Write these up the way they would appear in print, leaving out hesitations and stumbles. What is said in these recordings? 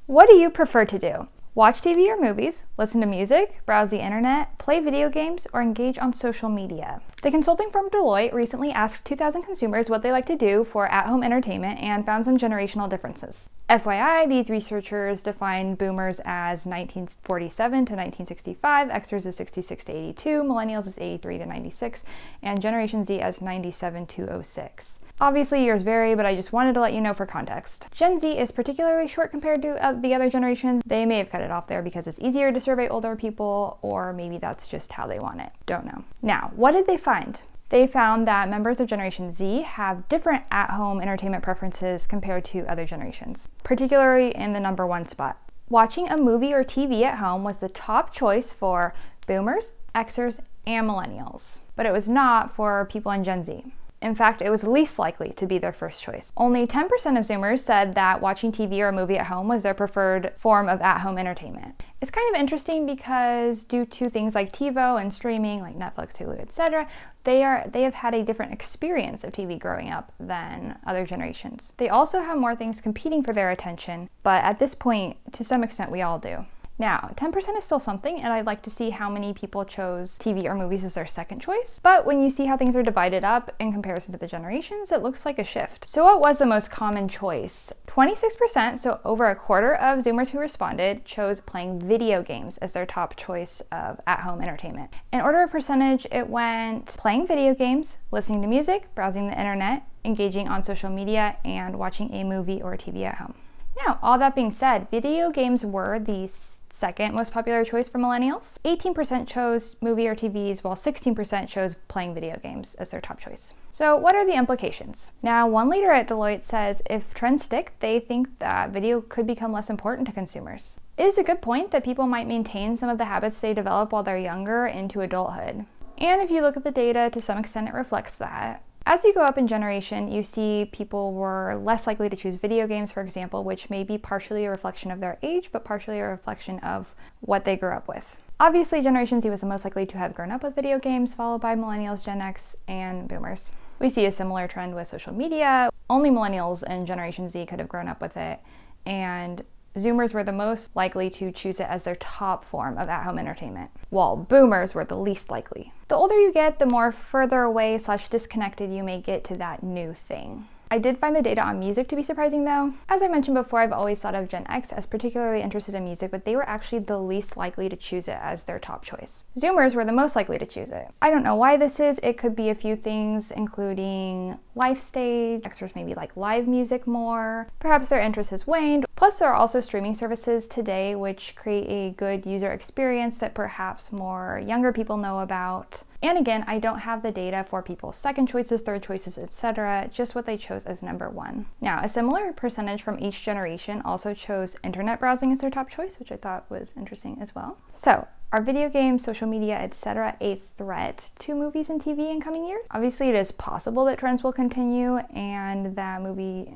What do you prefer to do? Watch TV or movies, listen to music, browse the internet, play video games, or engage on social media? The consulting firm Deloitte recently asked 2,000 consumers what they like to do for at-home entertainment and found some generational differences. FYI, these researchers defined boomers as 1947 to 1965, Xers as 66 to 82, millennials as 83 to 96, and Generation Z as 97 to 06. Obviously, years vary, but I just wanted to let you know for context. Gen Z is particularly short compared to the other generations. They may have cut it off there because it's easier to survey older people, or maybe that's just how they want it. Don't know. Now, what did they find? They found that members of Generation Z have different at-home entertainment preferences compared to other generations, particularly in the number one spot. Watching a movie or TV at home was the top choice for boomers, Xers, and millennials, but it was not for people in Gen Z. In fact, it was least likely to be their first choice. Only 10% of Zoomers said that watching TV or a movie at home was their preferred form of at-home entertainment. It's kind of interesting because due to things like TiVo and streaming like Netflix, Hulu, etc., they have had a different experience of TV growing up than other generations. They also have more things competing for their attention, but at this point, to some extent, we all do. Now, 10% is still something, and I'd like to see how many people chose TV or movies as their second choice. But when you see how things are divided up in comparison to the generations, it looks like a shift. So what was the most common choice? 26%, so over a quarter of Zoomers who responded, chose playing video games as their top choice of at-home entertainment. In order of percentage, it went playing video games, listening to music, browsing the internet, engaging on social media, and watching a movie or TV at home. Now, all that being said, video games were the second most popular choice for millennials. 18% chose movie or TVs, while 16% chose playing video games as their top choice. So what are the implications? Now, one leader at Deloitte says if trends stick, they think that video could become less important to consumers. It is a good point that people might maintain some of the habits they develop while they're younger into adulthood. And if you look at the data, to some extent it reflects that. As you go up in generation, you see people were less likely to choose video games, for example, which may be partially a reflection of their age, but partially a reflection of what they grew up with. Obviously, Generation Z was the most likely to have grown up with video games, followed by millennials, Gen X, and boomers. We see a similar trend with social media. Only millennials and Generation Z could have grown up with it, and Zoomers were the most likely to choose it as their top form of at-home entertainment, while boomers were the least likely. The older you get, the more further away / disconnected you may get to that new thing. I did find the data on music to be surprising though. As I mentioned before, I've always thought of Gen X as particularly interested in music, but they were actually the least likely to choose it as their top choice. Zoomers were the most likely to choose it. I don't know why this is. It could be a few things, including life stage. Xers maybe like live music more. Perhaps their interest has waned. Plus, there are also streaming services today which create a good user experience that perhaps more younger people know about. And again, I don't have the data for people's second choices, third choices, etc., just what they chose as number one. Now, a similar percentage from each generation also chose internet browsing as their top choice, which I thought was interesting as well. So, are video games, social media, etc. a threat to movies and TV in coming years? Obviously, it is possible that trends will continue and that movies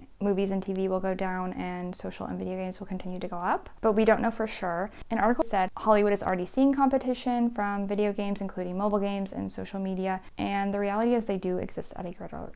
and TV will go down and social and video games will continue to go up, but we don't know for sure. An article said Hollywood is already seeing competition from video games, including mobile games and social media, and the reality is they do exist at a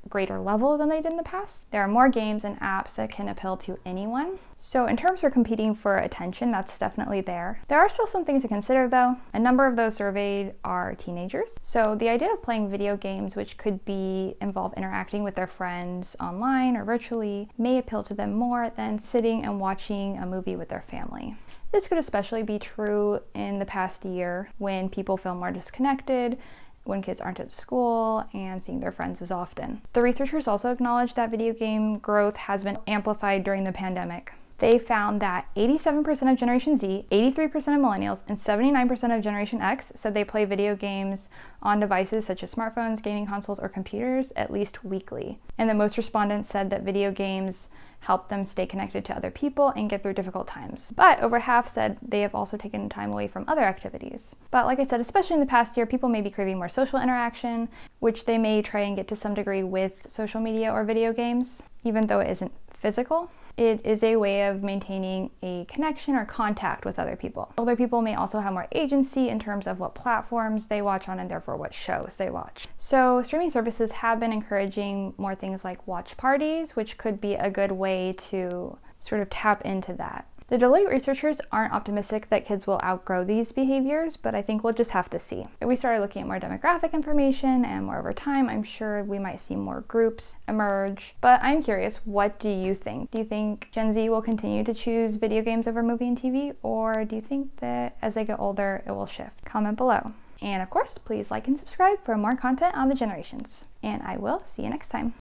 greater level than they did in the past. There are more games and apps that can appeal to anyone. So in terms of competing for attention, that's definitely there. There are still some things to consider though. A number of those surveyed are teenagers. So the idea of playing video games, which could involve interacting with their friends online or virtually, may appeal to them more than sitting and watching a movie with their family. This could especially be true in the past year when people feel more disconnected, when kids aren't at school and seeing their friends as often. The researchers also acknowledged that video game growth has been amplified during the pandemic. They found that 87% of Generation Z, 83% of millennials, and 79% of Generation X said they play video games on devices such as smartphones, gaming consoles, or computers at least weekly. And that most respondents said that video games help them stay connected to other people and get through difficult times. But over half said they have also taken time away from other activities. But like I said, especially in the past year, people may be craving more social interaction, which they may try and get to some degree with social media or video games, even though it isn't physical. It is a way of maintaining a connection or contact with other people. Older people may also have more agency in terms of what platforms they watch on and therefore what shows they watch. So streaming services have been encouraging more things like watch parties, which could be a good way to sort of tap into that. The Deloitte researchers aren't optimistic that kids will outgrow these behaviors, but I think we'll just have to see. If we started looking at more demographic information and more over time, I'm sure we might see more groups emerge. But I'm curious, what do you think? Do you think Gen Z will continue to choose video games over movie and TV, or do you think that as they get older, it will shift? Comment below. And of course, please like and subscribe for more content on the generations. And I will see you next time.